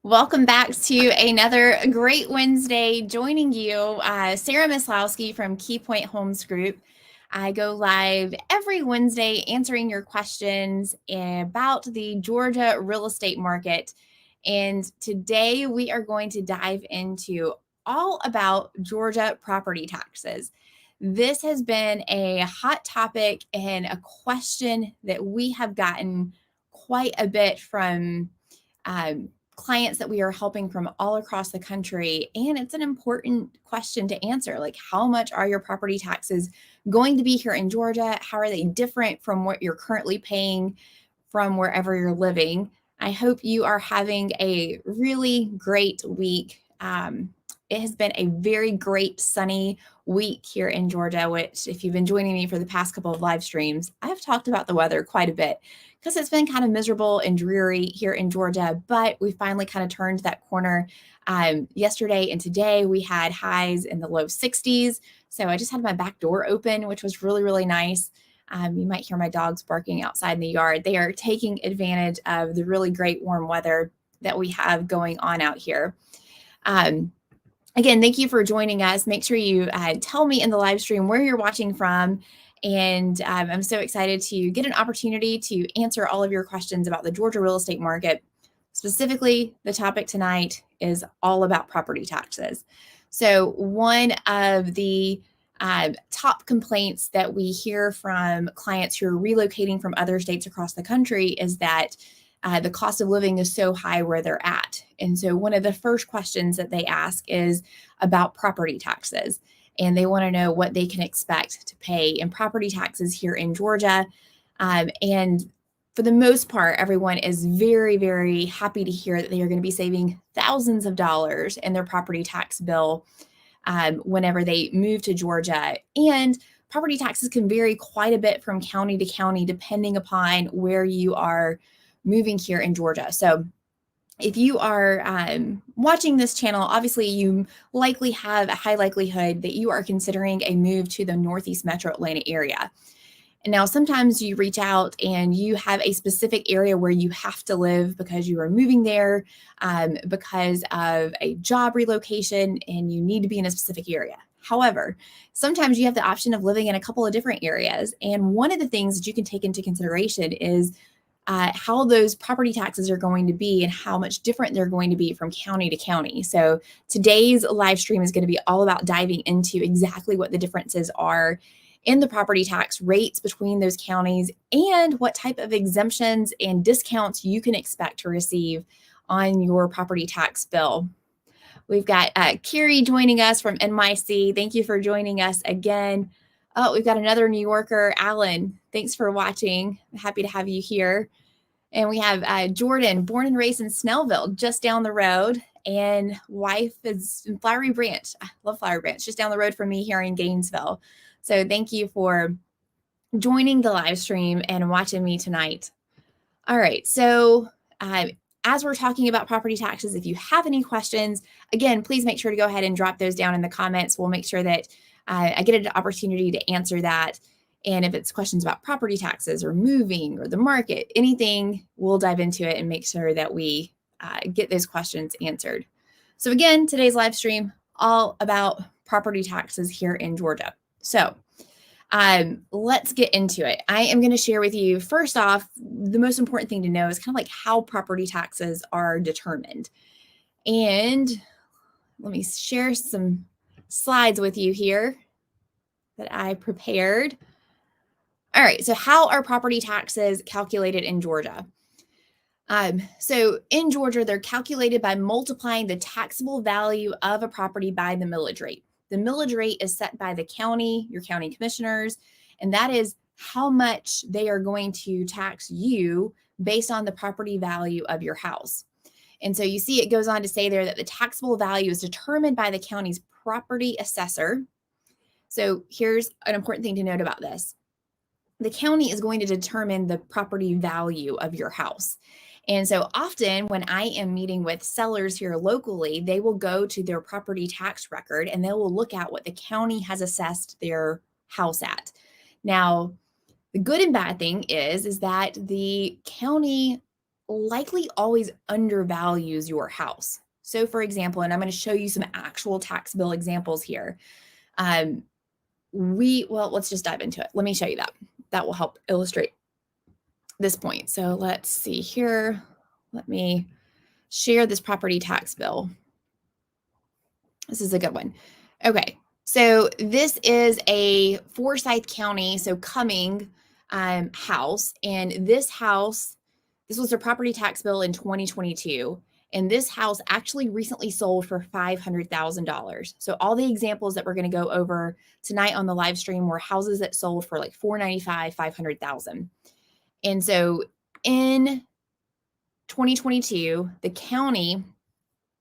Welcome back to another great Wednesday. Joining you, Sarah Maslowski from KeyPoint Homes Group. I go live every Wednesday answering your questions about the Georgia real estate market. And today we are going to dive into all about Georgia property taxes. This has been a hot topic and a question that we have gotten quite a bit from clients that we are helping from all across the country. And it's an important question to answer. Like, how much are your property taxes going to be here in Georgia? How are they different from what you're currently paying from wherever you're living? I hope you are having a really great week. It has been a very great sunny week here in Georgia, which, if you've been joining me for the past couple of live streams, I've talked about the weather quite a bit because it's been kind of miserable and dreary here in Georgia, but we finally kind of turned that corner. Yesterday and today we had highs in the low 60s. So I just had my back door open, which was really, really nice. You might hear my dogs barking outside in the yard. They are taking advantage of the really great warm weather that we have going on out here. Again, thank you for joining us. Make sure you tell me in the live stream where you're watching from. And I'm so excited to get an opportunity to answer all of your questions about the Georgia real estate market. Specifically, the topic tonight is all about property taxes. So one of the top complaints that we hear from clients who are relocating from other states across the country is that the cost of living is so high where they're at. And so one of the first questions that they ask is about property taxes. And they want to know what they can expect to pay in property taxes here in Georgia. And for the most part, everyone is very, very happy to hear that they are going to be saving thousands of dollars in their property tax bill whenever they move to Georgia. And property taxes can vary quite a bit from county to county, depending upon where you are moving here in Georgia. So if you are watching this channel, obviously you likely have a high likelihood that you are considering a move to the Northeast Metro Atlanta area. And now sometimes you reach out and you have a specific area where you have to live because you are moving there because of a job relocation and you need to be in a specific area. However, sometimes you have the option of living in a couple of different areas. And one of the things that you can take into consideration is how those property taxes are going to be and how much different they're going to be from county to county. So today's live stream is going to be all about diving into exactly what the differences are in the property tax rates between those counties and what type of exemptions and discounts you can expect to receive on your property tax bill. We've got Carrie joining us from NYC. Thank you for joining us again. Oh, we've got another New Yorker, Alan. Thanks for watching. Happy to have you here. And we have Jordan, born and raised in Snellville, just down the road. And wife is in Flowery Branch. I love Flowery Branch, just down the road from me here in Gainesville. So thank you for joining the live stream and watching me tonight. All right. So as we're talking about property taxes, if you have any questions, again, please make sure to go ahead and drop those down in the comments. We'll make sure that I get an opportunity to answer that. And if it's questions about property taxes or moving or the market, anything, we'll dive into it and make sure that we get those questions answered. So again, today's live stream, all about property taxes here in Georgia. So let's get into it. I am going to share with you, first off, the most important thing to know is kind of like how property taxes are determined. And let me share some slides with you here that I prepared. All right, so how are property taxes calculated in Georgia? So in Georgia, they're calculated by multiplying the taxable value of a property by the millage rate. The millage rate is set by the county, your county commissioners, and that is how much they are going to tax you based on the property value of your house. And so you see it goes on to say there that the taxable value is determined by the county's property assessor. So here's an important thing to note about this. The county is going to determine the property value of your house. And so often when I am meeting with sellers here locally, they will go to their property tax record and they will look at what the county has assessed their house at. Now, the good and bad thing is that the county likely always undervalues your house. So for example, and I'm going to show you some actual tax bill examples here. Let's just dive into it. Let me show you that. That will help illustrate this point. So let's see here. Let me share this property tax bill. This is a good one. Okay, so this is a Forsyth County, so Cumming house. And this house, this was a property tax bill in 2022. And this house actually recently sold for $500,000. So all the examples that we're going to go over tonight on the live stream were houses that sold for like $495,000, $500,000. And so in 2022, the county,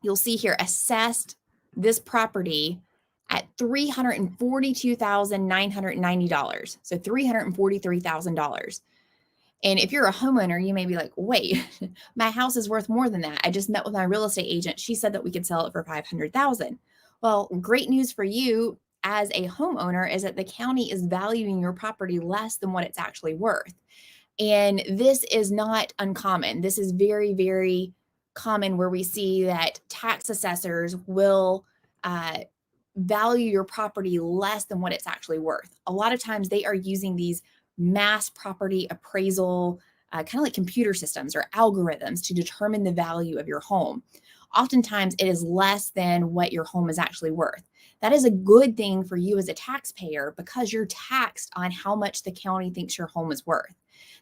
you'll see here, assessed this property at $342,990. So $343,000. And if you're a homeowner, you may be like, wait, my house is worth more than that. I just met with my real estate agent. She said that we could sell it for $500,000. Well, great news for you as a homeowner is that the county is valuing your property less than what it's actually worth. And this is not uncommon. This is very, very common where we see that tax assessors will value your property less than what it's actually worth. A lot of times they are using these mass property appraisal, kind of like computer systems or algorithms to determine the value of your home. Oftentimes it is less than what your home is actually worth. That is a good thing for you as a taxpayer because you're taxed on how much the county thinks your home is worth.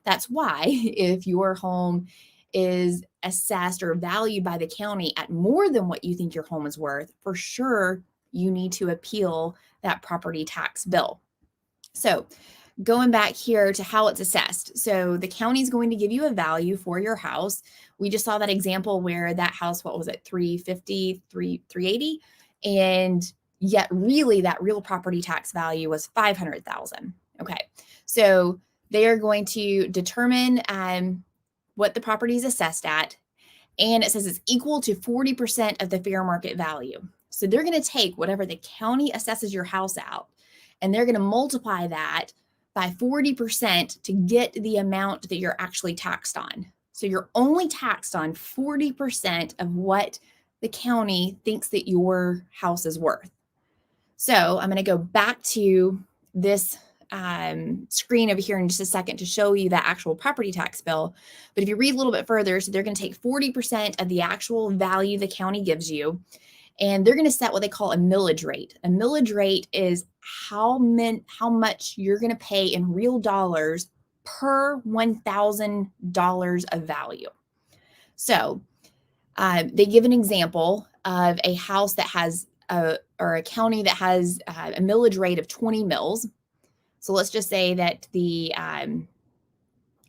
That's why if your home is assessed or valued by the county at more than what you think your home is worth, for sure you need to appeal that property tax bill. So going back here to how it's assessed. So the county is going to give you a value for your house. We just saw that example where that house, what was it, 350, 380, and yet really that real property tax value was 500,000. Okay, so they are going to determine what the property is assessed at, and it says it's equal to 40% of the fair market value. So they're going to take whatever the county assesses your house out, and they're going to multiply that by 40% to get the amount that you're actually taxed on. So you're only taxed on 40% of what the county thinks that your house is worth. So I'm going to go back to this screen over here in just a second to show you that actual property tax bill. But if you read a little bit further, so they're going to take 40% of the actual value the county gives you, and they're going to set what they call a millage rate. A millage rate is how much you're going to pay in real dollars per $1,000 of value. So they give an example of a house that has or a county that has a millage rate of 20 mills. So let's just say that they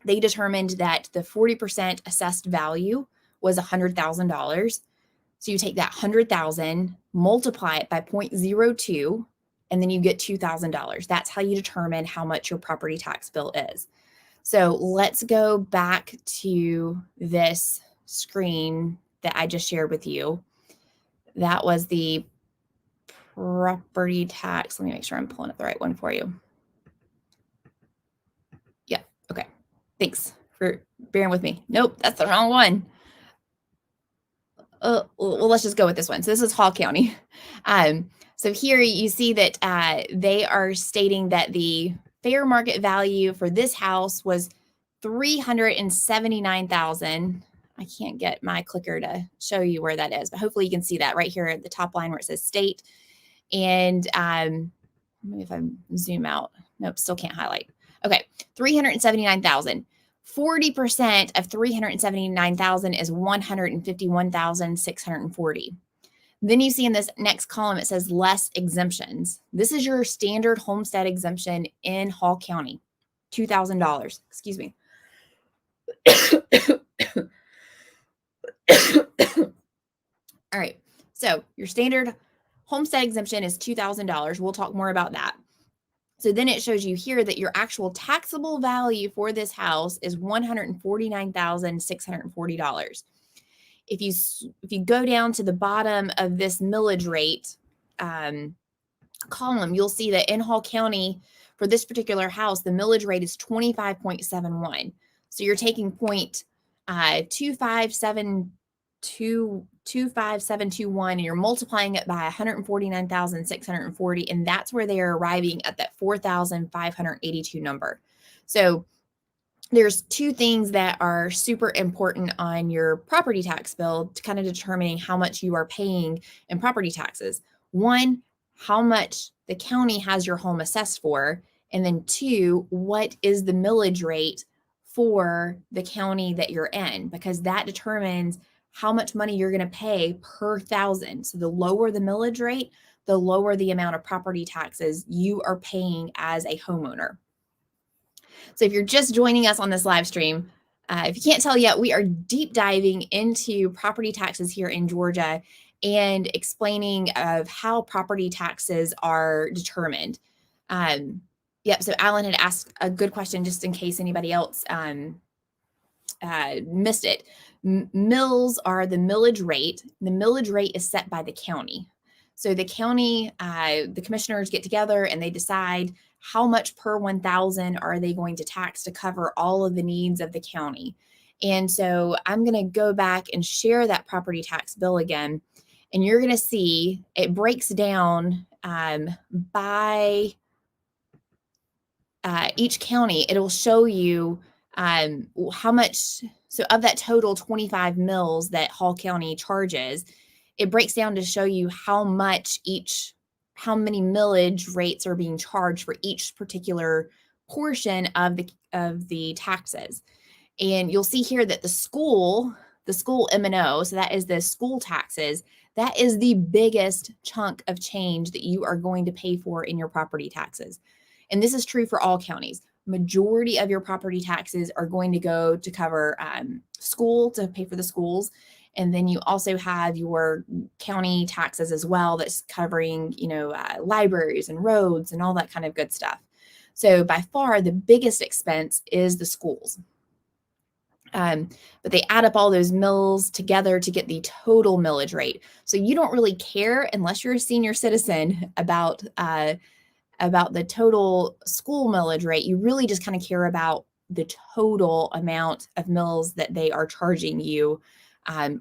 determined that the 40% assessed value was $100,000. So you take that 100,000, multiply it by 0.02, and then you get $2,000. That's how you determine how much your property tax bill is. So let's go back to this screen that I just shared with you. That was the property tax. Let me make sure I'm pulling up the right one for you. Yeah, okay. Thanks for bearing with me. Nope, that's the wrong one. Well, let's just go with this one. So this is Hall County. So here you see that they are stating that the fair market value for this house was $379,000. I can't get my clicker to show you where that is, but hopefully you can see that right here at the top line where it says state. And maybe if I zoom out, nope, still can't highlight. Okay, 379,000. 40% of 379,000 is 151,640. Then you see in this next column, it says less exemptions. This is your standard homestead exemption in Hall County, $2,000. Excuse me. All right. So your standard homestead exemption is $2,000. We'll talk more about that. So then it shows you here that your actual taxable value for this house is $149,640. If you go down to the bottom of this millage rate column, you'll see that in Hall County for this particular house, the millage rate is 25.71. So you're taking 25721, and you're multiplying it by 149,640, and that's where they are arriving at that 4,582 number. So there's two things that are super important on your property tax bill to kind of determining how much you are paying in property taxes. One, how much the county has your home assessed for, and then two, what is the millage rate for the county that you're in, because that determines how much money you're going to pay per thousand. So the lower the millage rate, the lower the amount of property taxes you are paying as a homeowner. So if you're just joining us on this live stream, if you can't tell yet, we are deep diving into property taxes here in Georgia and explaining of how property taxes are determined. Yep, so Alan had asked a good question just in case anybody else missed it. Mills are the millage rate. The millage rate is set by the county. So the county, the commissioners get together and they decide how much per 1,000 are they going to tax to cover all of the needs of the county. And so I'm going to go back and share that property tax bill again. And you're going to see it breaks down by each county. It'll show you how much. So of that total 25 mills that Hall County charges, it breaks down to show you how many millage rates are being charged for each particular portion of the taxes. And you'll see here that the school M&O, so that is the school taxes, that is the biggest chunk of change that you are going to pay for in your property taxes. And this is true for all counties. Majority of your property taxes are going to go to cover school, to pay for the schools. And then you also have your county taxes as well that's covering, libraries and roads and all that kind of good stuff. So by far, the biggest expense is the schools. But they add up all those mills together to get the total millage rate. So you don't really care, unless you're a senior citizen, about the total school millage rate. You really just kind of care about the total amount of mills that they are charging you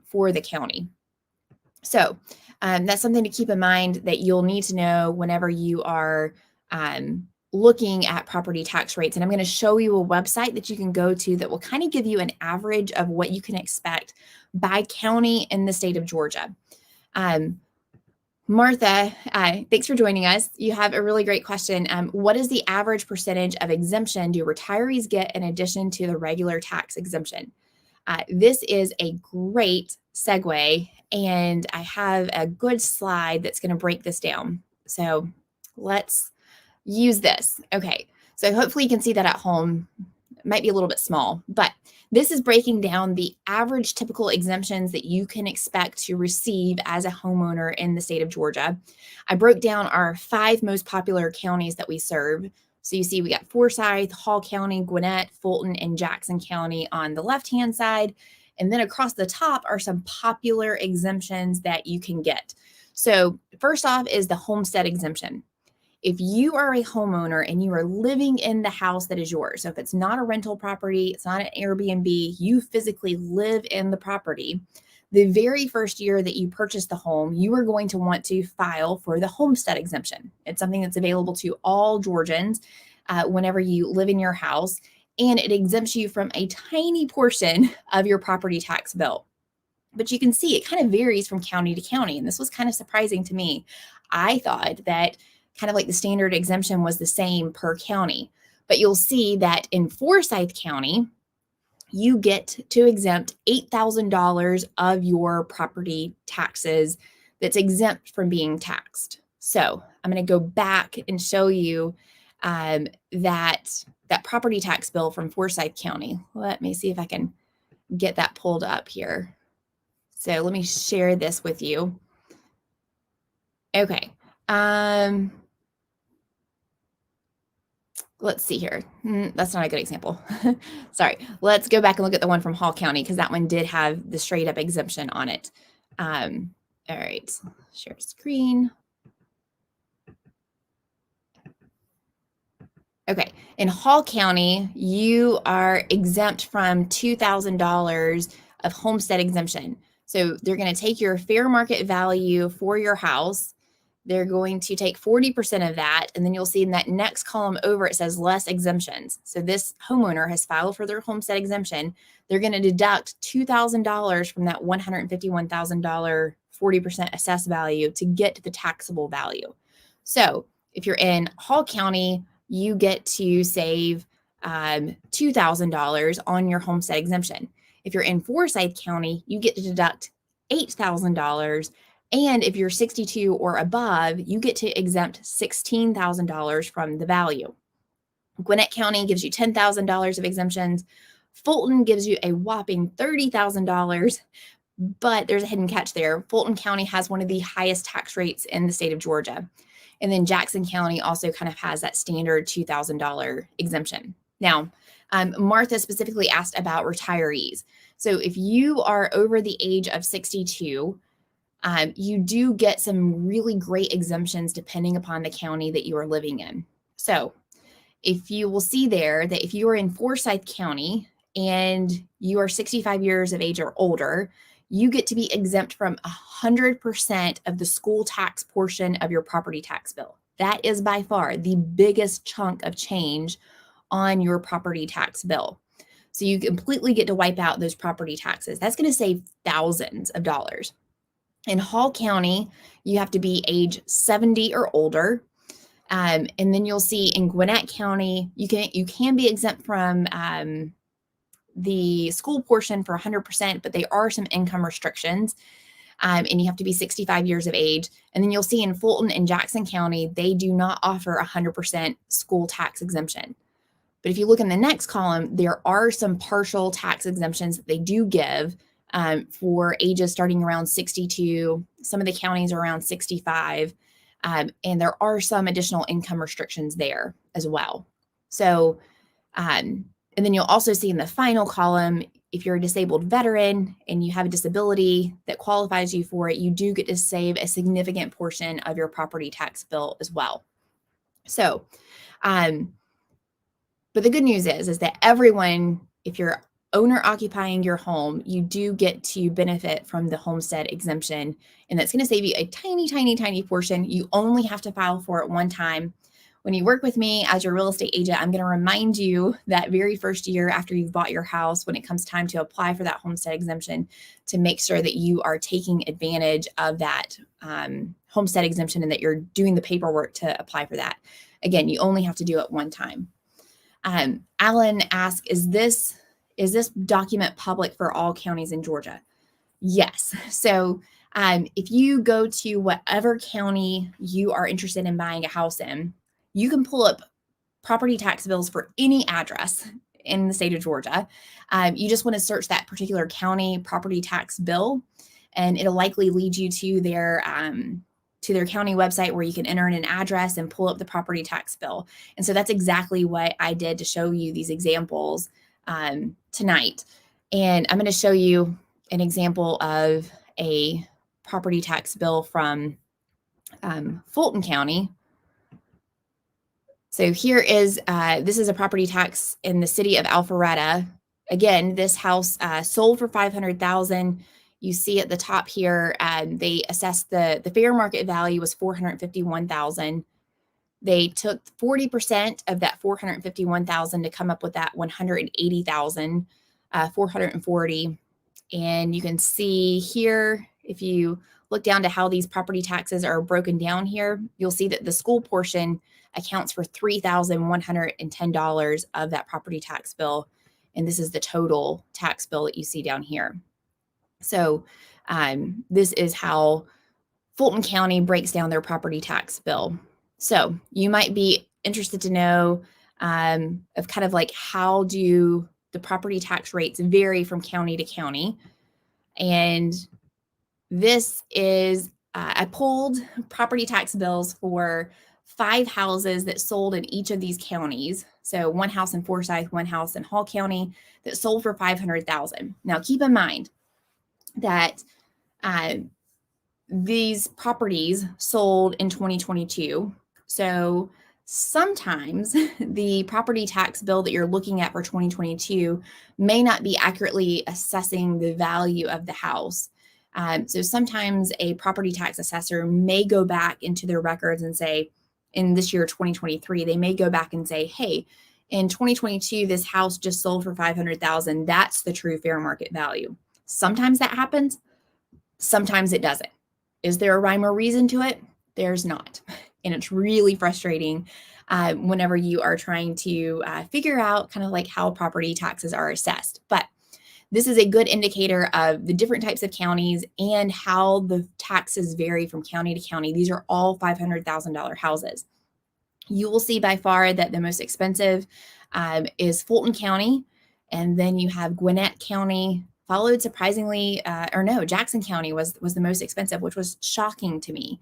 for the county. So that's something to keep in mind that you'll need to know whenever you are looking at property tax rates. And I'm going to show you a website that you can go to that will kind of give you an average of what you can expect by county in the state of Georgia. Martha, thanks for joining us. You have a really great question. What is the average percentage of exemption do retirees get in addition to the regular tax exemption? This is a great segue, and I have a good slide that's going to break this down. So let's use this. Okay, so hopefully you can see that at home. It might be a little bit small, but this is breaking down the average typical exemptions that you can expect to receive as a homeowner in the state of Georgia. I broke down our 5 most popular counties that we serve. So you see we got Forsyth, Hall County, Gwinnett, Fulton, and Jackson County on the left-hand side. And then across the top are some popular exemptions that you can get. So first off is the homestead exemption. If you are a homeowner and you are living in the house that is yours, so if it's not a rental property, it's not an Airbnb, you physically live in the property, the very first year that you purchase the home, you are going to want to file for the homestead exemption. It's something that's available to all Georgians whenever you live in your house, and it exempts you from a tiny portion of your property tax bill. But you can see it kind of varies from county to county, and this was kind of surprising to me. I thought that kind of like the standard exemption was the same per county. But you'll see that in Forsyth County, you get to exempt $8,000 of your property taxes that's exempt from being taxed. So I'm going to go back and show you that property tax bill from Forsyth County. Let me see if I can get that pulled up here. So let me share this with you. Okay. Let's see here. That's not a good example. Sorry. Let's go back and look at the one from Hall County, because that one did have the straight up exemption on it. All right. Share screen. Okay, in Hall County, you are exempt from $2,000 of homestead exemption. So they're going to take your fair market value for your house. They're going to take 40% of that. And then you'll see in that next column over, it says less exemptions. So this homeowner has filed for their homestead exemption. They're going to deduct $2,000 from that $151,000 40% assessed value to get to the taxable value. So if you're in Hall County, you get to save $2,000 on your homestead exemption. If you're in Forsyth County, you get to deduct $8,000. And if you're 62 or above, you get to exempt $16,000 from the value. Gwinnett County gives you $10,000 of exemptions. Fulton gives you a whopping $30,000. But there's a hidden catch there. Fulton County has one of the highest tax rates in the state of Georgia. And then Jackson County also kind of has that standard $2,000 exemption. Now, Martha specifically asked about retirees. So if you are over the age of 62, you do get some really great exemptions depending upon the county that you are living in. So if you will see there that if you are in Forsyth County and you are 65 years of age or older, you get to be exempt from 100% of the school tax portion of your property tax bill. That is by far the biggest chunk of change on your property tax bill. So you completely get to wipe out those property taxes. That's going to save thousands of dollars. In Hall County, you have to be age 70 or older. And then you'll see in Gwinnett County, you can be exempt from the school portion for 100%, but there are some income restrictions. And you have to be 65 years of age. And then you'll see in Fulton and Jackson County, they do not offer 100% school tax exemption. But if you look in the next column, there are some partial tax exemptions that they do give for ages starting around 62. Some of the counties are around 65. And there are some additional income restrictions there as well. So, and then you'll also see in the final column, if you're a disabled veteran and you have a disability that qualifies you for it, you do get to save a significant portion of your property tax bill as well. So, but the good news is that everyone, if you're owner occupying your home, you do get to benefit from the homestead exemption. And that's going to save you a tiny, tiny, tiny portion. You only have to file for it one time. When you work with me as your real estate agent, I'm going to remind you that very first year after you've bought your house, when it comes time to apply for that homestead exemption, to make sure that you are taking advantage of that homestead exemption and that you're doing the paperwork to apply for that. Again, you only have to do it one time. Alan asked, is this document public for all counties in Georgia? Yes. So if you go to whatever county you are interested in buying a house in, you can pull up property tax bills for any address in the state of Georgia. You just want to search that particular county property tax bill, and it'll likely lead you to their county website where you can enter in an address and pull up the property tax bill. And so that's exactly what I did to show you these examples tonight. And I'm going to show you an example of a property tax bill from Fulton County. So here is, this is a property tax in the city of Alpharetta. Again, this house sold for $500,000. You see at the top here, they assessed the fair market value was $451,000. They took 40% of that $451,000 to come up with that $180,440. And you can see here, if you look down to how these property taxes are broken down here, you'll see that the school portion accounts for $3,110 of that property tax bill. And this is the total tax bill that you see down here. So this is how Fulton County breaks down their property tax bill. So you might be interested to know of kind of like how do the property tax rates vary from county to county. And this is, I pulled property tax bills for 5 houses that sold in each of these counties. So one house in Forsyth, one house in Hall County that sold for $500,000. Now keep in mind that these properties sold in 2022. So Sometimes the property tax bill that you're looking at for 2022 may not be accurately assessing the value of the house. So sometimes a property tax assessor may go back into their records and say, in this year, 2023, they may go back and say, hey, in 2022, this house just sold for $500,000. That's the true fair market value. Sometimes that happens. Sometimes it doesn't. Is there a rhyme or reason to it? There's not. And it's really frustrating whenever you are trying to figure out kind of like how property taxes are assessed. But this is a good indicator of the different types of counties and how the taxes vary from county to county. These are all $500,000 houses. You will see by far that the most expensive is Fulton County, and then you have Gwinnett County, followed surprisingly, Jackson County was the most expensive, which was shocking to me.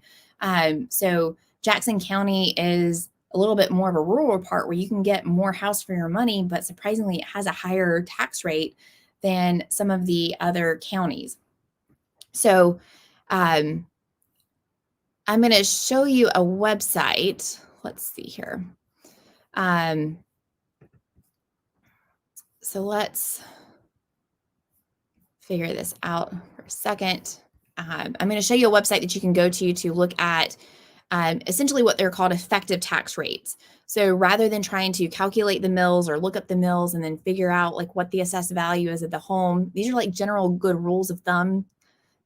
So Jackson County is a little bit more of a rural part where you can get more house for your money, but surprisingly, it has a higher tax rate than some of the other counties. So I'm going to show you a website. Let's see here. So let's figure this out for a second. I'm going to show you a website that you can go to look at essentially what they're called effective tax rates. So rather than trying to calculate the mills or look up the mills and then figure out like what the assessed value is of the home, these are like general good rules of thumb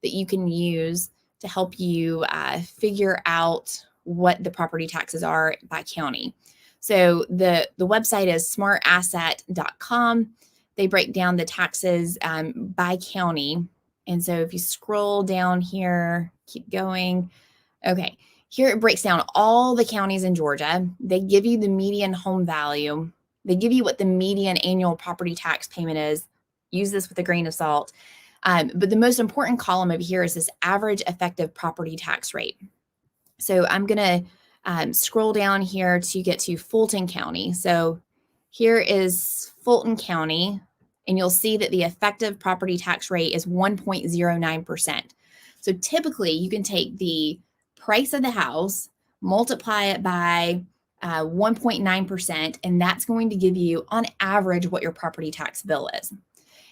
that you can use to help you figure out what the property taxes are by county. So the website is smartasset.com. They break down the taxes by county. And so if you scroll down here, keep going. Okay, here it breaks down all the counties in Georgia. They give you the median home value. They give you what the median annual property tax payment is. Use this with a grain of salt. But the most important column over here is this average effective property tax rate. So I'm going to scroll down here to get to Fulton County. So here is Fulton County, and you'll see that the effective property tax rate is 1.09%. So typically you can take the price of the house, multiply it by 1.9%, and that's going to give you on average what your property tax bill is.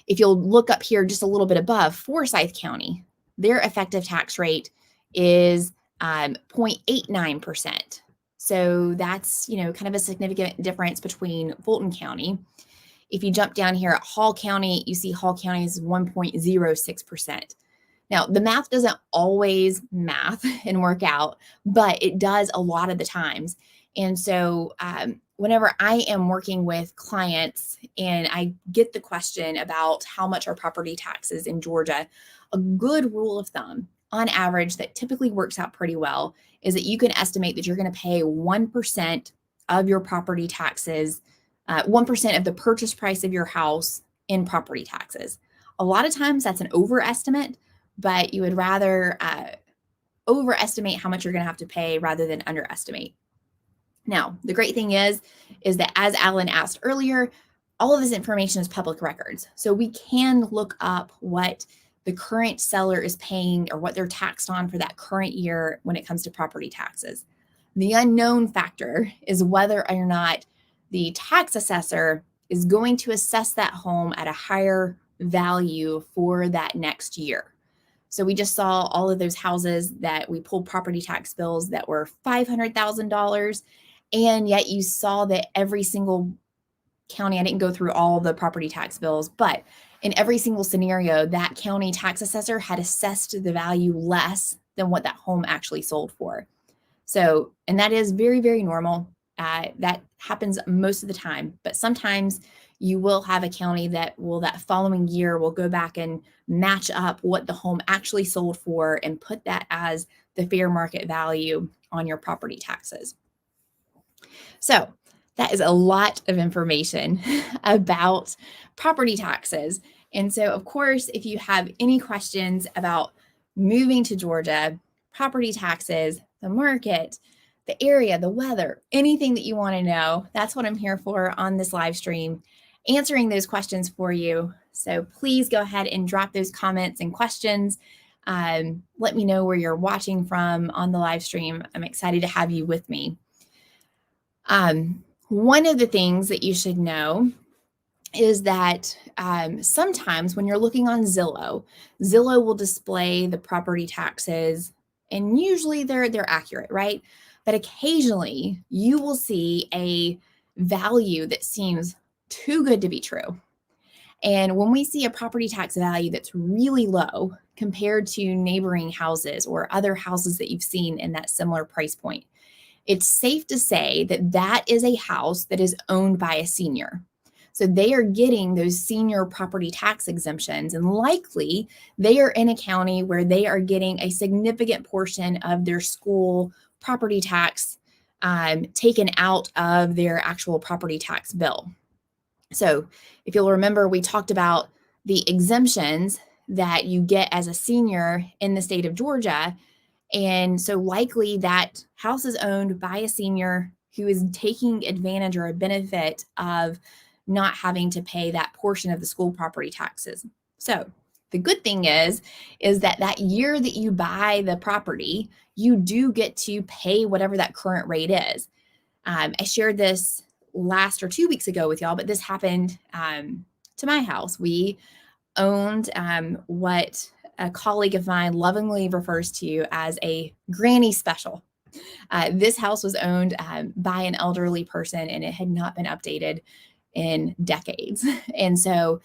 If you'll look up here just a little bit above, Forsyth County, their effective tax rate is 0.89%. So that's, kind of a significant difference between Fulton County. If you jump down here at Hall County, you see Hall County is 1.06%. Now, the math doesn't always math and work out, but it does a lot of the times. And so whenever I am working with clients and I get the question about how much are property taxes in Georgia, a good rule of thumb on average that typically works out pretty well is that you can estimate that you're going to pay 1% of your property taxes, 1% of the purchase price of your house in property taxes. A lot of times that's an overestimate, but you would rather overestimate how much you're going to have to pay rather than underestimate. Now, the great thing is that as Alan asked earlier, all of this information is public records. So we can look up what the current seller is paying or what they're taxed on for that current year when it comes to property taxes. The unknown factor is whether or not the tax assessor is going to assess that home at a higher value for that next year. So we just saw all of those houses that we pulled property tax bills that were $500,000. And yet you saw that every single county, I didn't go through all the property tax bills, but in every single scenario, that county tax assessor had assessed the value less than what that home actually sold for. So, and that is very, very normal. That happens most of the time, but sometimes you will have a county that following year will go back and match up what the home actually sold for and put that as the fair market value on your property taxes. So that is a lot of information about property taxes. And so, of course, if you have any questions about moving to Georgia, property taxes, the market, the area, the weather, anything that you want to know, that's what I'm here for on this live stream, answering those questions for you. So please go ahead and drop those comments and questions. Let me know where you're watching from on the live stream. I'm excited to have you with me. One of the things that you should know is that sometimes when you're looking on Zillow, Zillow will display the property taxes, and usually they're accurate, right? But occasionally you will see a value that seems too good to be true. And when we see a property tax value that's really low compared to neighboring houses or other houses that you've seen in that similar price point, it's safe to say that that is a house that is owned by a senior. So they are getting those senior property tax exemptions, and likely they are in a county where they are getting a significant portion of their school property tax taken out of their actual property tax bill. So if you'll remember, we talked about the exemptions that you get as a senior in the state of Georgia. And so likely that house is owned by a senior who is taking advantage or a benefit of not having to pay that portion of the school property taxes. So the good thing is that year that you buy the property, you do get to pay whatever that current rate is. I shared this last or 2 weeks ago with y'all, but this happened to my house. We owned what a colleague of mine lovingly refers to as a granny special. This house was owned by an elderly person, and it had not been updated in decades. And so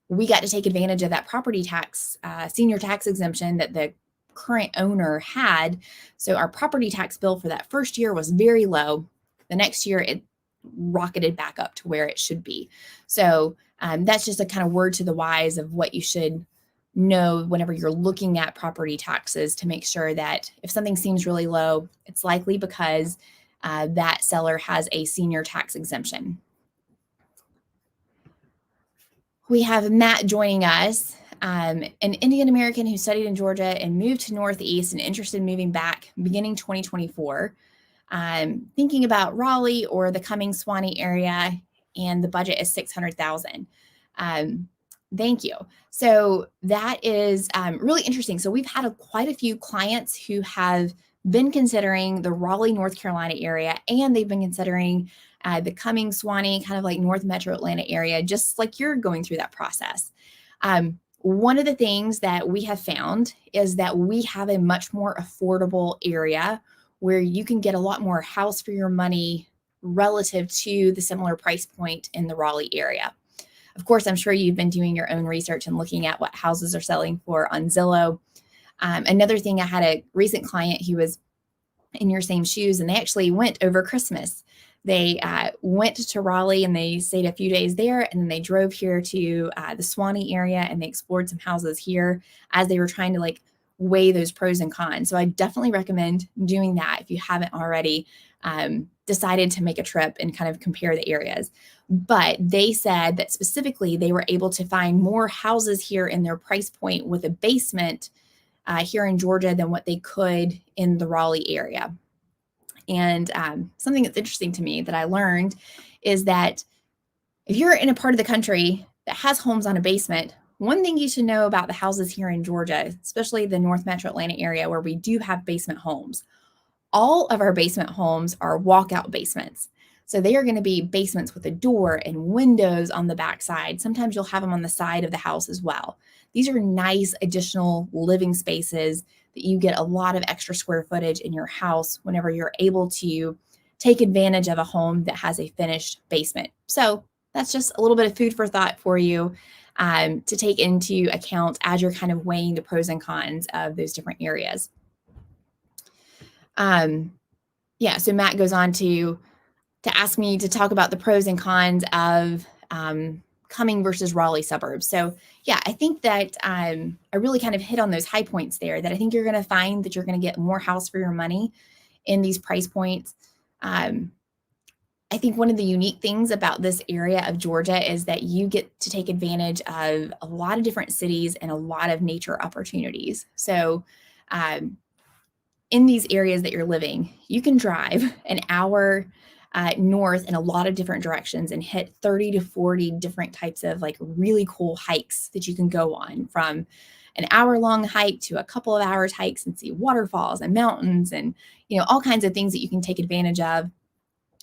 we got to take advantage of that property tax, senior tax exemption that the current owner had. So our property tax bill for that first year was very low. The next year, it rocketed back up to where it should be. So that's just a kind of word to the wise of what you should know whenever you're looking at property taxes, to make sure that if something seems really low, it's likely because that seller has a senior tax exemption. We have Matt joining us, an Indian American who studied in Georgia and moved to Northeast and interested in moving back beginning 2024. Thinking about Raleigh or the Cumming Swanee area, and the budget is $600,000. Thank you. So that is really interesting. So we've had quite a few clients who have been considering the Raleigh, North Carolina area, and they've been considering the Cumming, Swanee, kind of like North Metro Atlanta area, just like you're going through that process. One of the things that we have found is that we have a much more affordable area where you can get a lot more house for your money relative to the similar price point in the Raleigh area. Of course, I'm sure you've been doing your own research and looking at what houses are selling for on Zillow. Another thing, I had a recent client who was in your same shoes, and they actually went over Christmas. They went to Raleigh and they stayed a few days there, and then they drove here to the Swanee area, and they explored some houses here as they were trying to weigh those pros and cons. So I definitely recommend doing that if you haven't already decided to make a trip and kind of compare the areas. But they said that specifically they were able to find more houses here in their price point with a basement here in Georgia than what they could in the Raleigh area. And something that's interesting to me that I learned is that if you're in a part of the country that has homes on a basement, one thing you should know about the houses here in Georgia, especially the North Metro Atlanta area where we do have basement homes, all of our basement homes are walkout basements. So they are going to be basements with a door and windows on the backside. Sometimes you'll have them on the side of the house as well. These are nice additional living spaces that you get a lot of extra square footage in your house whenever you're able to take advantage of a home that has a finished basement. So that's just a little bit of food for thought for you to take into account as you're kind of weighing the pros and cons of those different areas. So Matt goes on to ask me to talk about the pros and cons of Cumming versus Raleigh suburbs. So yeah, I think that I really kind of hit on those high points there, that I think you're going to find that you're going to get more house for your money in these price points. I think one of the unique things about this area of Georgia is that you get to take advantage of a lot of different cities and a lot of nature opportunities. So in these areas that you're living, you can drive an hour north in a lot of different directions and hit 30 to 40 different types of really cool hikes that you can go on, from an hour-long hike to a couple of hours hikes, and see waterfalls and mountains and all kinds of things that you can take advantage of.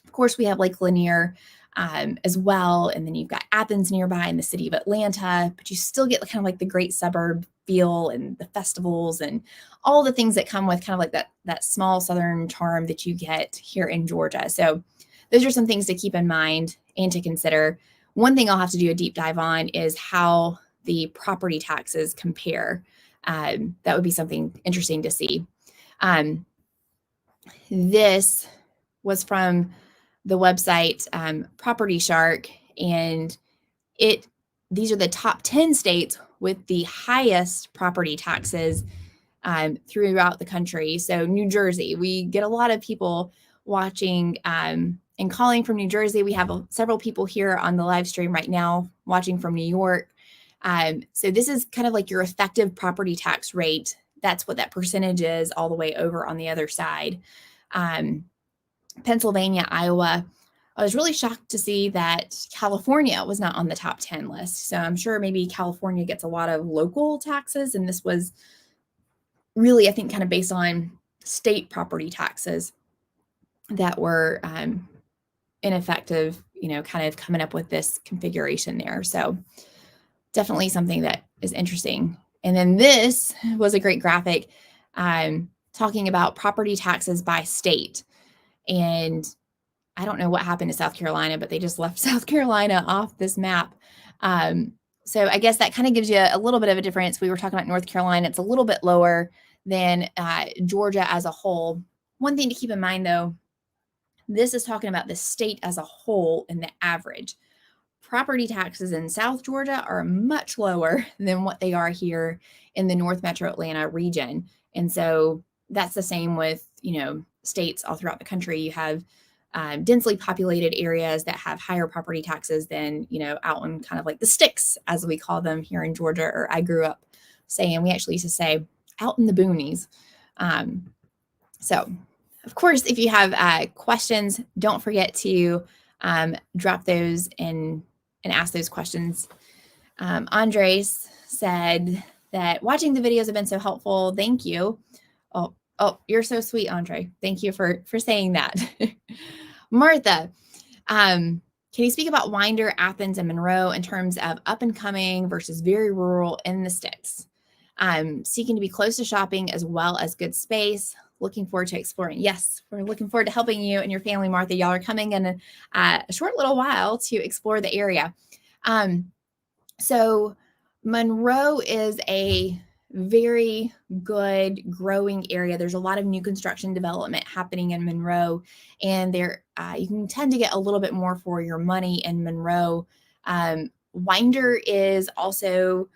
Of course, we have Lake Lanier as well. And then you've got Athens nearby and the city of Atlanta, but you still get kind of like the great suburb feel and the festivals and all the things that come with kind of like that small southern charm that you get here in Georgia. So those are some things to keep in mind and to consider. One thing I'll have to do a deep dive on is how the property taxes compare. That would be something interesting to see. This was from the website Property Shark, and these are the top 10 states with the highest property taxes throughout the country. So New Jersey, we get a lot of people watching and calling from New Jersey. We have several people here on the live stream right now watching from New York. So this is kind of like your effective property tax rate. That's what that percentage is all the way over on the other side. Pennsylvania, Iowa. I was really shocked to see that California was not on the top 10 list. So I'm sure maybe California gets a lot of local taxes, and this was really, I think, kind of based on state property taxes that were ineffective, kind of coming up with this configuration there. So definitely something that is interesting. And then this was a great graphic talking about property taxes by state. And I don't know what happened to South Carolina, but they just left South Carolina off this map. So I guess that kind of gives you a little bit of a difference. We were talking about North Carolina. It's a little bit lower than Georgia as a whole. One thing to keep in mind, though, this is talking about the state as a whole and the average. Property taxes in South Georgia are much lower than what they are here in the North Metro Atlanta region. And so that's the same with, states all throughout the country. You have densely populated areas that have higher property taxes than, out in kind of like the sticks, as we call them here in Georgia, or I grew up saying, we actually used to say out in the boonies. So of course, if you have questions, don't forget to drop those and ask those questions. Andres said that watching the videos have been so helpful. Thank you. Oh, you're so sweet, Andre. Thank you for saying that. Martha, can you speak about Winder, Athens, and Monroe in terms of up and coming versus very rural in the sticks? Seeking to be close to shopping as well as good space. Looking forward to exploring. Yes, we're looking forward to helping you and your family, Martha. Y'all are coming in a short little while to explore the area. So Monroe is a very good growing area. There's a lot of new construction development happening in Monroe, and there you can tend to get a little bit more for your money in Monroe. Winder is also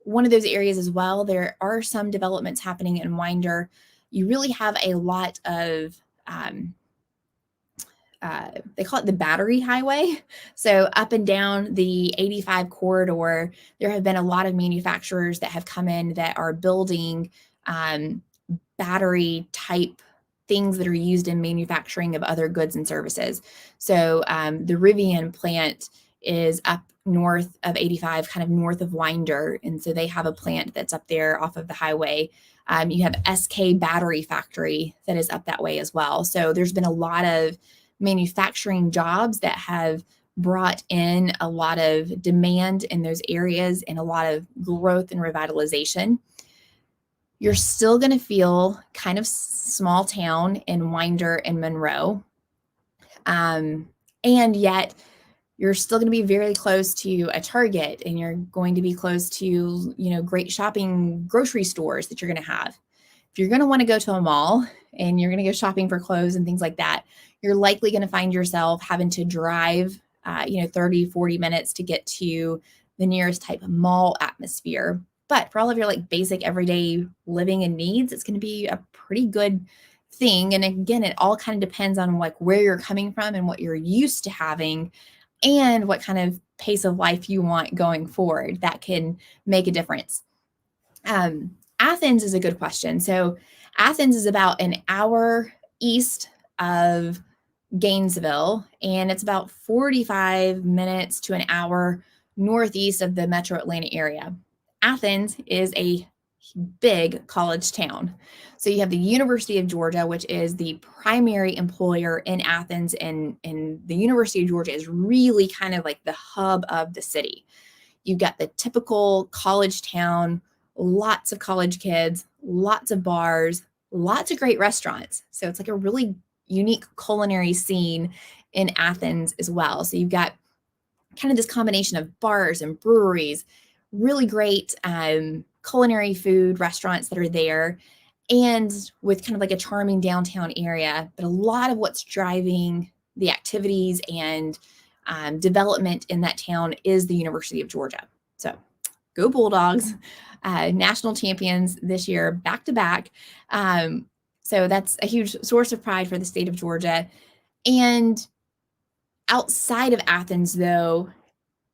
one of those areas as well. There are some developments happening in Winder. You really have a lot of they call it the Battery Highway. So up and down the 85 corridor, there have been a lot of manufacturers that have come in that are building battery type things that are used in manufacturing of other goods and services. So the Rivian plant is up north of 85, kind of north of Winder. And so they have a plant that's up there off of the highway. You have SK Battery Factory that is up that way as well. So there's been a lot of manufacturing jobs that have brought in a lot of demand in those areas and a lot of growth and revitalization. You're still going to feel kind of small town in Winder and Monroe. And yet you're still going to be very close to a Target, and you're going to be close to, great shopping grocery stores that you're going to have. If you're going to want to go to a mall and you're going to go shopping for clothes and things like that, you're likely going to find yourself having to drive, 30, 40 minutes to get to the nearest type of mall atmosphere. But for all of your basic everyday living and needs, it's going to be a pretty good thing. And again, it all kind of depends on where you're coming from and what you're used to having and what kind of pace of life you want going forward. That can make a difference. Athens is a good question. So Athens is about an hour east of Gainesville, and it's about 45 minutes to an hour northeast of the metro Atlanta area. Athens is a big college town. So you have the University of Georgia, which is the primary employer in Athens, and the University of Georgia is really kind of like the hub of the city. You've got the typical college town, lots of college kids, lots of bars, lots of great restaurants. So it's like a really unique culinary scene in Athens as well. So you've got kind of this combination of bars and breweries, really great culinary food restaurants that are there, and with kind of like a charming downtown area. But a lot of what's driving the activities and development in that town is the University of Georgia. So go Bulldogs, national champions this year, back to back. So that's a huge source of pride for the state of Georgia. And outside of Athens, though,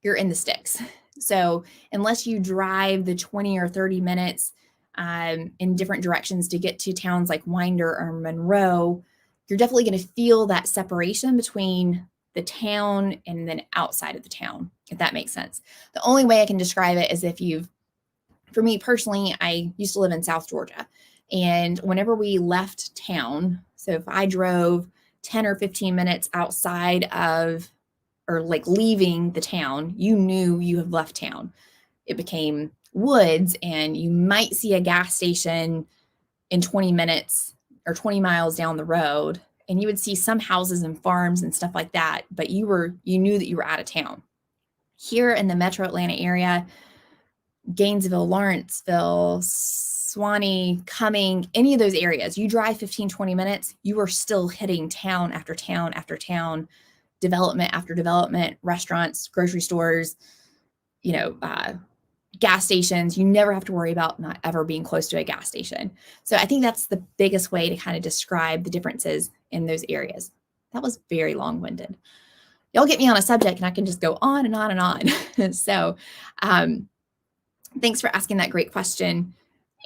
you're in the sticks. So unless you drive the 20 or 30 minutes in different directions to get to towns like Winder or Monroe, you're definitely going to feel that separation between the town and then outside of the town, if that makes sense. The only way I can describe it is for me personally, I used to live in South Georgia. And whenever we left town, so if I drove 10 or 15 minutes outside of, or like leaving the town, you knew you have left town. It became woods, and you might see a gas station in 20 minutes or 20 miles down the road, and you would see some houses and farms and stuff like that, but you knew that you were out of town. Here in the metro Atlanta area, Gainesville, Lawrenceville, Suwanee, Cumming, any of those areas, you drive 15, 20 minutes, you are still hitting town after town after town, development after development, restaurants, grocery stores, gas stations. You never have to worry about not ever being close to a gas station. So I think that's the biggest way to kind of describe the differences in those areas. That was very long-winded. Y'all get me on a subject and I can just go on and on and on. So thanks for asking that great question.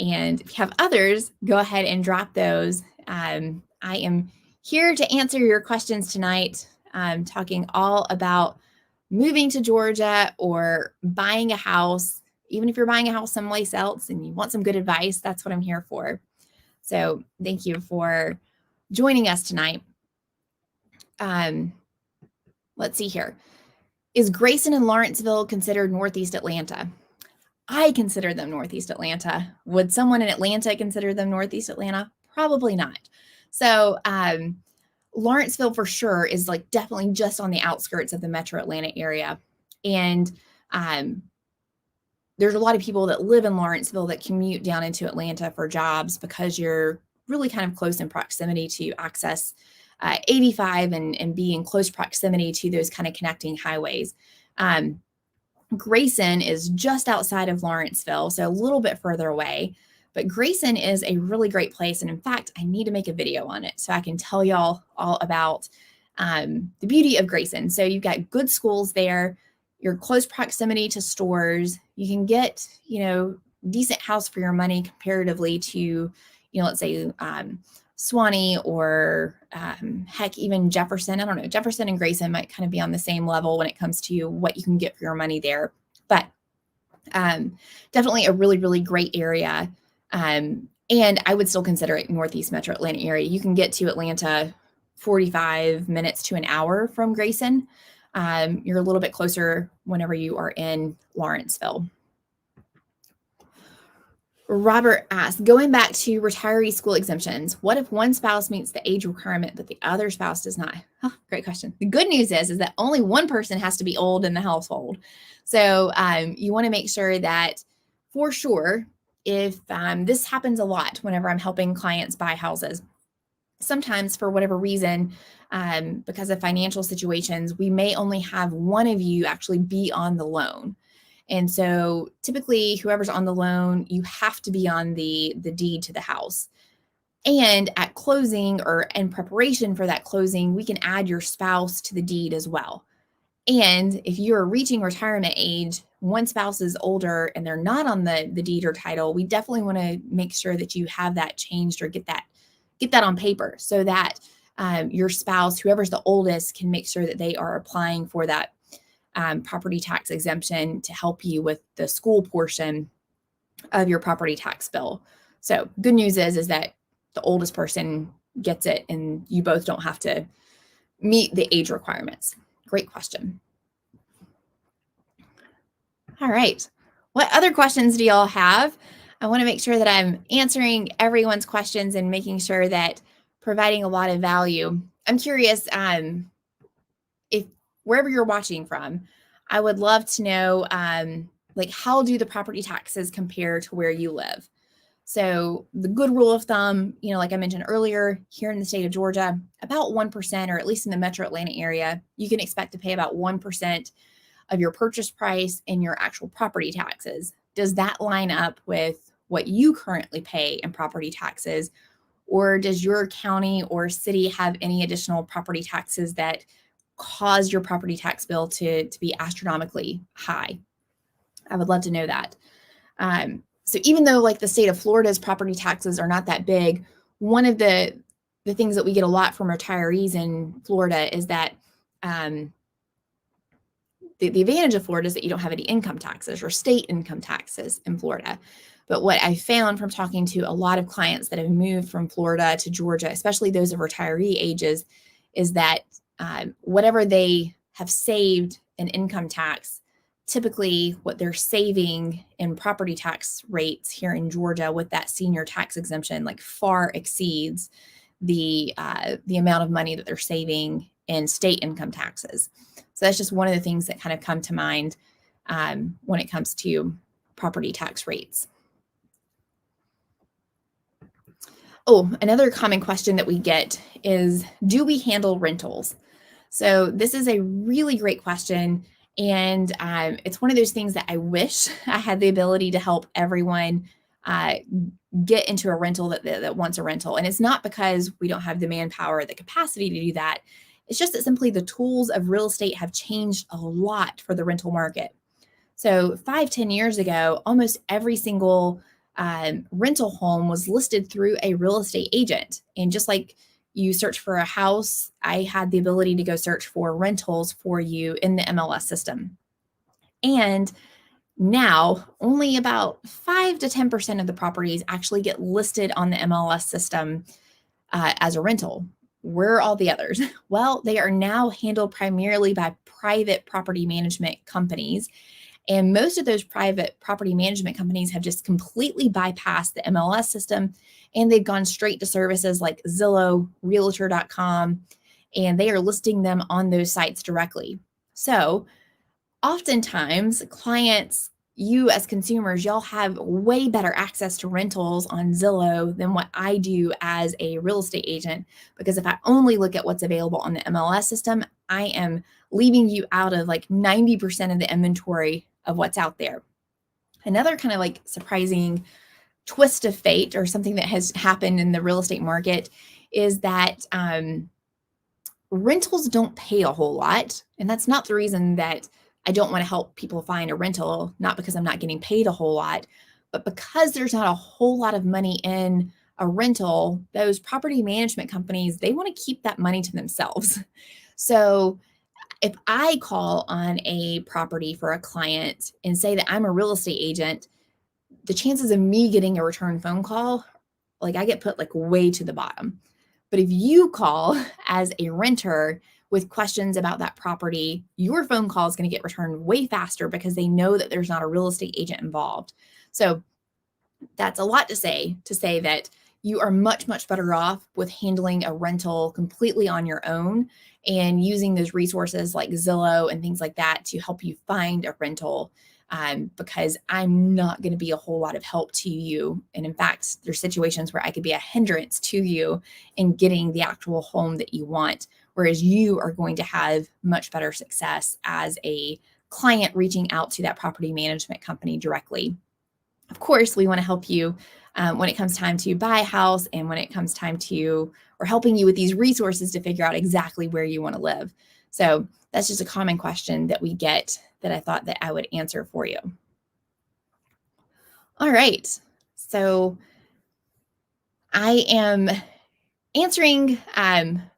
And if you have others, go ahead and drop those. I am here to answer your questions tonight. I'm talking all about moving to Georgia or buying a house. Even if you're buying a house someplace else and you want some good advice, that's what I'm here for. So thank you for joining us tonight. Let's see here. Is Grayson and Lawrenceville considered Northeast Atlanta? I consider them Northeast Atlanta. Would someone in Atlanta consider them Northeast Atlanta? Probably not. So Lawrenceville for sure is like definitely just on the outskirts of the metro Atlanta area. And there's a lot of people that live in Lawrenceville that commute down into Atlanta for jobs because you're really kind of close in proximity to access 85 and be in close proximity to those kind of connecting highways. Grayson is just outside of Lawrenceville, so a little bit further away. But Grayson is a really great place. And in fact, I need to make a video on it so I can tell y'all all about the beauty of Grayson. So you've got good schools there. You're close proximity to stores. You can get, decent house for your money comparatively to, let's say Suwanee or heck, even Jefferson. I don't know. Jefferson and Grayson might kind of be on the same level when it comes to what you can get for your money there. But definitely a really, really great area. And I would still consider it Northeast Metro Atlanta area. You can get to Atlanta 45 minutes to an hour from Grayson. You're a little bit closer whenever you are in Lawrenceville. Robert asked, going back to retiree school exemptions, what if one spouse meets the age requirement, but the other spouse does not? Oh, great question. The good news is that only one person has to be old in the household. So you want to make sure that for sure, if this happens a lot whenever I'm helping clients buy houses, sometimes for whatever reason, because of financial situations, we may only have one of you actually be on the loan. And so typically whoever's on the loan, you have to be on the deed to the house. And at closing or in preparation for that closing, we can add your spouse to the deed as well. And if you're reaching retirement age, one spouse is older and they're not on the deed or title, we definitely want to make sure that you have that changed or get that on paper so that your spouse, whoever's the oldest, can make sure that they are applying for that property tax exemption to help you with the school portion of your property tax bill. So good news is that the oldest person gets it and you both don't have to meet the age requirements. Great question. All right. What other questions do y'all have? I want to make sure that I'm answering everyone's questions and making sure that providing a lot of value. I'm curious, if wherever you're watching from, I would love to know, like, how do the property taxes compare to where you live? So the good rule of thumb, like I mentioned earlier, here in the state of Georgia, about 1%, or at least in the metro Atlanta area, you can expect to pay about 1% of your purchase price and your actual property taxes. Does that line up with what you currently pay in property taxes? Or does your county or city have any additional property taxes that cause your property tax bill to be astronomically high? I would love to know that. So even though like the state of Florida's property taxes are not that big, one of the things that we get a lot from retirees in Florida is that the advantage of Florida is that you don't have any income taxes or state income taxes in Florida. But what I found from talking to a lot of clients that have moved from Florida to Georgia, especially those of retiree ages, is that whatever they have saved in income tax, typically what they're saving in property tax rates here in Georgia with that senior tax exemption like far exceeds the amount of money that they're saving in state income taxes. So that's just one of the things that kind of come to mind when it comes to property tax rates. Oh, another common question that we get is, do we handle rentals? So this is a really great question. And it's one of those things that I wish I had the ability to help everyone get into a rental that wants a rental. And it's not because we don't have the manpower or the capacity to do that. It's just that simply the tools of real estate have changed a lot for the rental market. So 5-10 years ago, almost every single rental home was listed through a real estate agent. And just like you search for a house, I had the ability to go search for rentals for you in the MLS system. And now only about 5 to 10% of the properties actually get listed on the MLS system as a rental. Where are all the others? Well, they are now handled primarily by private property management companies. And most of those private property management companies have just completely bypassed the MLS system, and they've gone straight to services like Zillow, realtor.com, and they are listing them on those sites directly. So oftentimes clients, you as consumers, y'all have way better access to rentals on Zillow than what I do as a real estate agent, because if I only look at what's available on the MLS system, I am leaving you out of like 90% of the inventory of what's out there. Another kind of like surprising twist of fate, or something that has happened in the real estate market, is that rentals don't pay a whole lot. And that's not the reason that I don't want to help people find a rental, not because I'm not getting paid a whole lot, but because there's not a whole lot of money in a rental. Those property management companies, they want to keep that money to themselves. So if I call on a property for a client and say that I'm a real estate agent, the chances of me getting a return phone call, like I get put like way to the bottom. But if you call as a renter with questions about that property, your phone call is going to get returned way faster because they know that there's not a real estate agent involved. So that's a lot to say that you are much, much better off with handling a rental completely on your own and using those resources like Zillow and things like that to help you find a rental, because I'm not going to be a whole lot of help to you. And in fact, there's situations where I could be a hindrance to you in getting the actual home that you want, whereas you are going to have much better success as a client reaching out to that property management company directly. Of course, we want to help you when it comes time to buy a house, and when it comes time to, or helping you with these resources to figure out exactly where you want to live. So that's just a common question that we get that I thought that I would answer for you. All right. So I am answering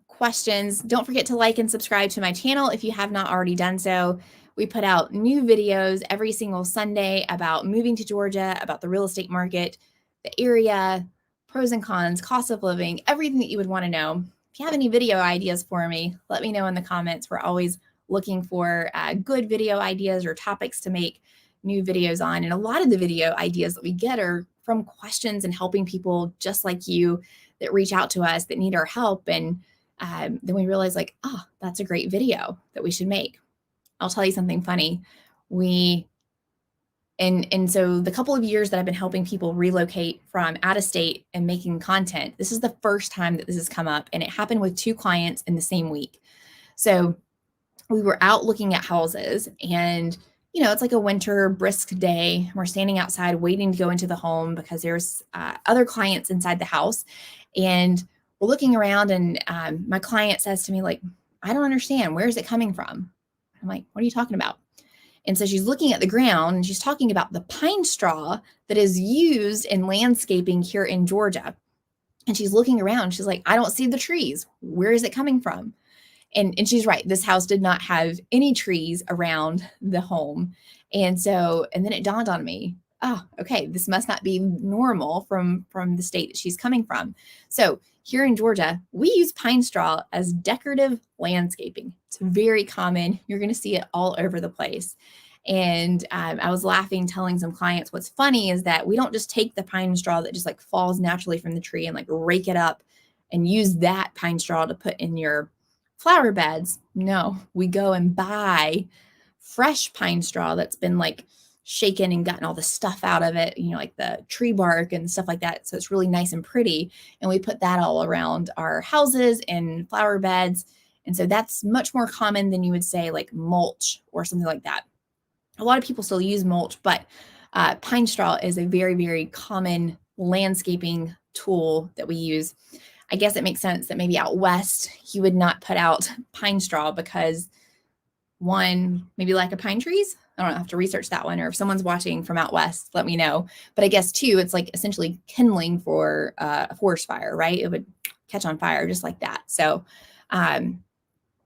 questions. Don't forget to like and subscribe to my channel if you have not already done so. We put out new videos every single Sunday about moving to Georgia, about the real estate market, the area, pros and cons, cost of living, everything that you would want to know. If you have any video ideas for me, let me know in the comments. We're always looking for good video ideas or topics to make new videos on. And a lot of the video ideas that we get are from questions and helping people just like you that reach out to us that need our help. And then we realize like, oh, that's a great video that we should make. I'll tell you something funny. And so the couple of years that I've been helping people relocate from out of state and making content, this is the first time that this has come up, and it happened with 2 clients in the same week. So we were out looking at houses, and it's like a winter brisk day. We're standing outside waiting to go into the home because there's other clients inside the house, and we're looking around, and my client says to me, like, I don't understand. Where is it coming from? I'm like, what are you talking about? And so she's looking at the ground and she's talking about the pine straw that is used in landscaping here in Georgia. And she's looking around. She's like, I don't see the trees. Where is it coming from? And she's right. This house did not have any trees around the home. And then it dawned on me, oh, okay, this must not be normal from the state that she's coming from. So here in Georgia, we use pine straw as decorative landscaping. It's very common. You're going to see it all over the place. And I was laughing, telling some clients, what's funny is that we don't just take the pine straw that just like falls naturally from the tree and like rake it up and use that pine straw to put in your flower beds. No, we go and buy fresh pine straw that's been like shaken and gotten all the stuff out of it, like the tree bark and stuff like that. So it's really nice and pretty. And we put that all around our houses and flower beds. And so that's much more common than you would say like mulch or something like that. A lot of people still use mulch, but pine straw is a very, very common landscaping tool that we use. I guess it makes sense that maybe out west, you would not put out pine straw because one, maybe lack of pine trees. I don't know, I have to research that one, or if someone's watching from out west, let me know. But I guess too, it's like essentially kindling for a forest fire, right? It would catch on fire just like that. So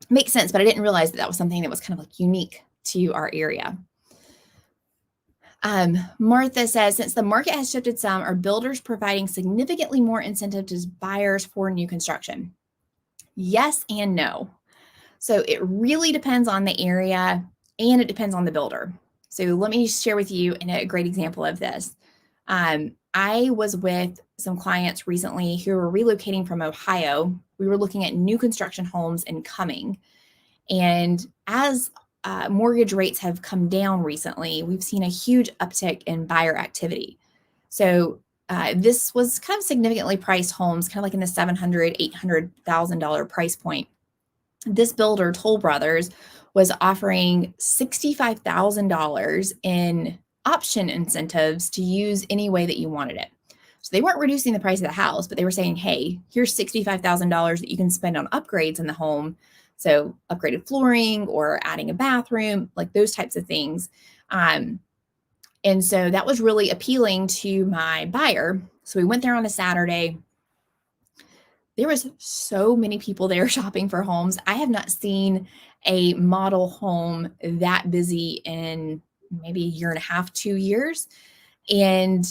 makes sense, but I didn't realize that was something that was kind of like unique to our area. Martha says, since the market has shifted some, are builders providing significantly more incentive to buyers for new construction? Yes and no. So it really depends on the area and it depends on the builder. So let me share with you a great example of this. I was with some clients recently who were relocating from Ohio. We were looking at new construction homes in Cumming. And as mortgage rates have come down recently, we've seen a huge uptick in buyer activity. So this was kind of significantly priced homes, kind of like in the $700,000, $800,000 price point. This builder, Toll Brothers, was offering $65,000 in option incentives to use any way that you wanted it. So they weren't reducing the price of the house, but they were saying, hey, here's $65,000 that you can spend on upgrades in the home. So upgraded flooring or adding a bathroom, like those types of things. And so that was really appealing to my buyer. So we went there on a Saturday. There was so many people there shopping for homes. I have not seen a model home that busy in maybe a year and a half, 2 years. And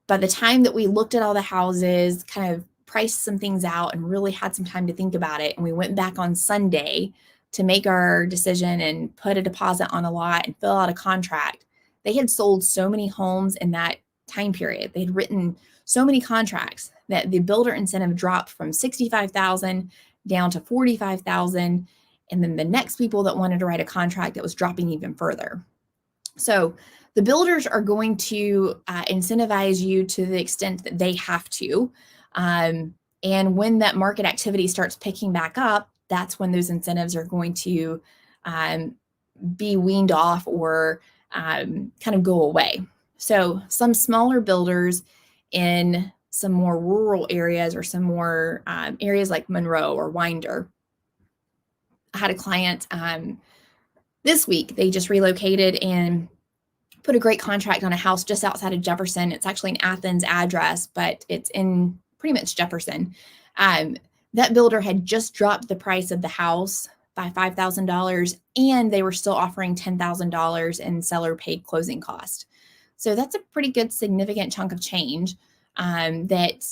by the time that we looked at all the houses, kind of priced some things out and really had some time to think about it, and we went back on Sunday to make our decision and put a deposit on a lot and fill out a contract, they had sold so many homes in that time period. They had written so many contracts that the builder incentive dropped from $65,000 down to $45,000. And then the next people that wanted to write a contract, it was dropping even further. So the builders are going to incentivize you to the extent that they have to. And when that market activity starts picking back up, that's when those incentives are going to be weaned off or kind of go away. So some smaller builders in some more rural areas or some more areas like Monroe or Winder. I had a client this week. They just relocated and put a great contract on a house just outside of Jefferson. It's actually an Athens address, but it's in pretty much Jefferson. That builder had just dropped the price of the house by $5,000, and they were still offering $10,000 in seller paid closing cost. So that's a pretty good significant chunk of change that,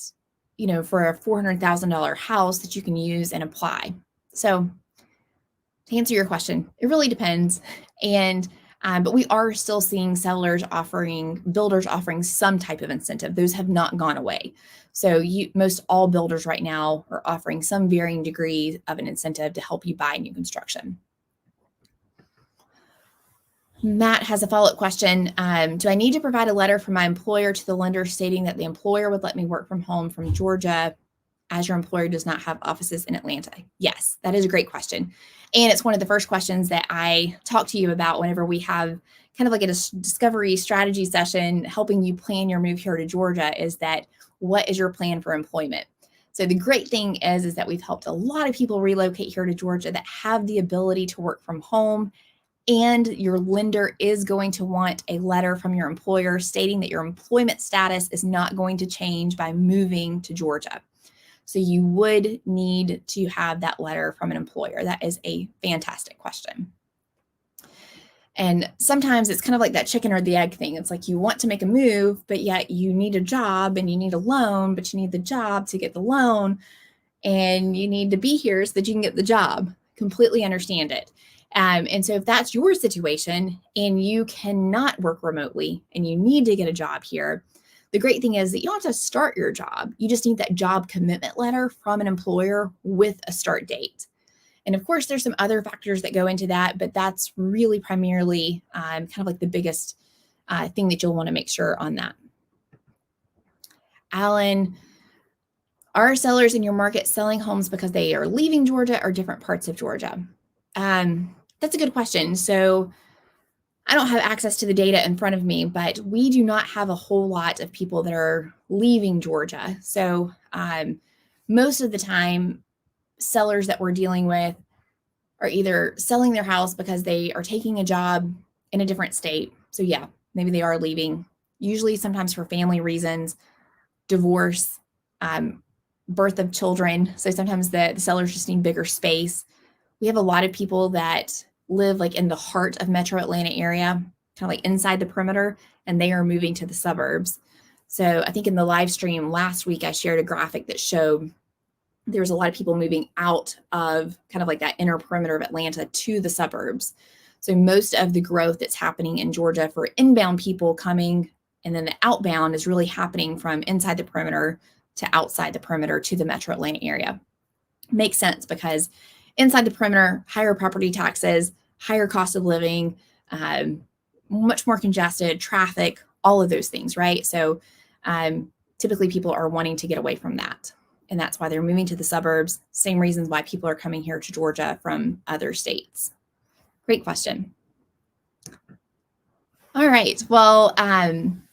for a $400,000 house that you can use and apply. So to answer your question, it really depends. But we are still seeing builders offering some type of incentive. Those have not gone away. So most all builders right now are offering some varying degree of an incentive to help you buy new construction. Matt has a follow-up question. Do I need to provide a letter from my employer to the lender stating that the employer would let me work from home from Georgia, as your employer does not have offices in Atlanta? Yes, that is a great question. And it's one of the first questions that I talk to you about whenever we have kind of like a discovery strategy session, helping you plan your move here to Georgia, is that what is your plan for employment? So the great thing is that we've helped a lot of people relocate here to Georgia that have the ability to work from home. And your lender is going to want a letter from your employer stating that your employment status is not going to change by moving to Georgia. So you would need to have that letter from an employer. That is a fantastic question. And sometimes it's kind of like that chicken or the egg thing. It's like you want to make a move, but yet you need a job and you need a loan, but you need the job to get the loan, and you need to be here so that you can get the job. Completely understand it. And so if that's your situation and you cannot work remotely and you need to get a job here, the great thing is that you don't have to start your job. You just need that job commitment letter from an employer with a start date. And of course, there's some other factors that go into that, but that's really primarily kind of like the biggest thing that you'll want to make sure on that. Alan, are sellers in your market selling homes because they are leaving Georgia or different parts of Georgia? That's a good question. So I don't have access to the data in front of me, but we do not have a whole lot of people that are leaving Georgia. So most of the time, sellers that we're dealing with are either selling their house because they are taking a job in a different state. So yeah, maybe they are leaving, usually sometimes for family reasons, divorce, birth of children. So sometimes the sellers just need bigger space. We have a lot of people that live like in the heart of Metro Atlanta area, kind of like inside the perimeter, and they are moving to the suburbs. So I think in the live stream last week, I shared a graphic that showed there was a lot of people moving out of kind of like that inner perimeter of Atlanta to the suburbs. So most of the growth that's happening in Georgia for inbound people coming, and then the outbound is really happening from inside the perimeter to outside the perimeter to the Metro Atlanta area. Makes sense because inside the perimeter, higher property taxes, higher cost of living, much more congested, traffic, all of those things, right? So typically people are wanting to get away from that. And that's why they're moving to the suburbs. Same reasons why people are coming here to Georgia from other states. Great question. All right. Well,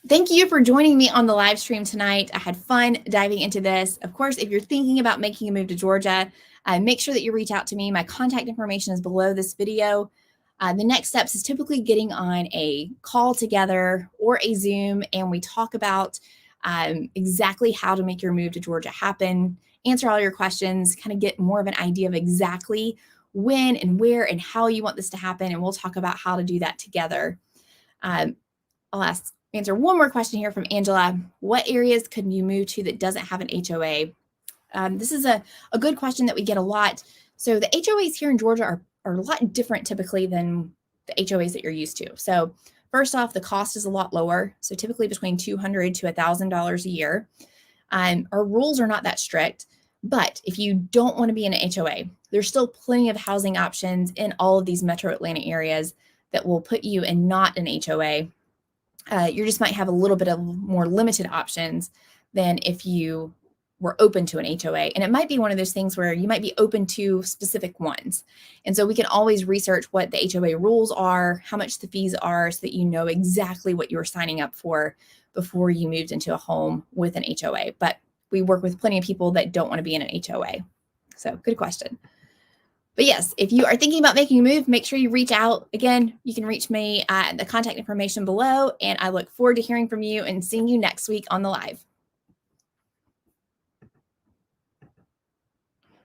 thank you for joining me on the live stream tonight. I had fun diving into this. Of course, if you're thinking about making a move to Georgia, make sure that you reach out to me. My contact information is below this video. The next steps is typically getting on a call together or a Zoom, and we talk about exactly how to make your move to Georgia happen, answer all your questions, kind of get more of an idea of exactly when and where and how you want this to happen. And we'll talk about how to do that together. I'll answer one more question here from Angela. What areas could you move to that doesn't have an HOA? This is a good question that we get a lot. So the HOAs here in Georgia are a lot different typically than the HOAs that you're used to. So first off, the cost is a lot lower. So typically between $200 to $1,000 a year. Our rules are not that strict, but if you don't want to be in an HOA, there's still plenty of housing options in all of these Metro Atlanta areas that will put you in not an HOA. You just might have a little bit of more limited options than if you were open to an HOA. And it might be one of those things where you might be open to specific ones. And so we can always research what the HOA rules are, how much the fees are, so that you know exactly what you're signing up for before you moved into a home with an HOA. But we work with plenty of people that don't want to be in an HOA. So good question. But yes, if you are thinking about making a move, make sure you reach out. Again, you can reach me at the contact information below, and I look forward to hearing from you and seeing you next week on the live.